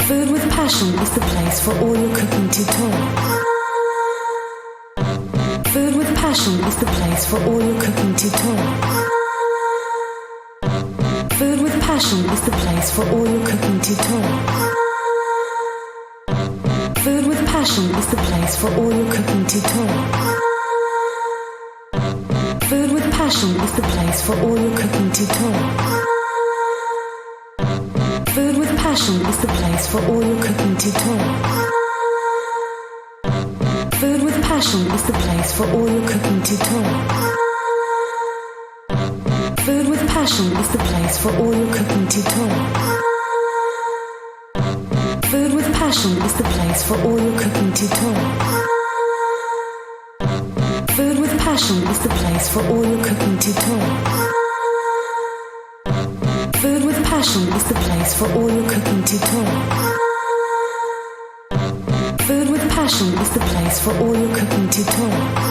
Food with passion is the place for all your cooking tutorials. Food with passion is the place for all your cooking tutorials. Food with passion is the place for all your cooking tutorials. Food with passion is the place for all your cooking tutorials. Food with passion is the place for all your cooking tutorials. Food with passion is the place for all your cooking tutorials. Food with passion is the place for all your cooking tutorials. Food with passion is the place for all your cooking tutorials. Food with passion is the place for all your cooking tutorials. Food with passion is the place for all your cooking tutorials. Food with passion is the place for all your cooking tutorials. Food with passion is the place for all your cooking tutorials.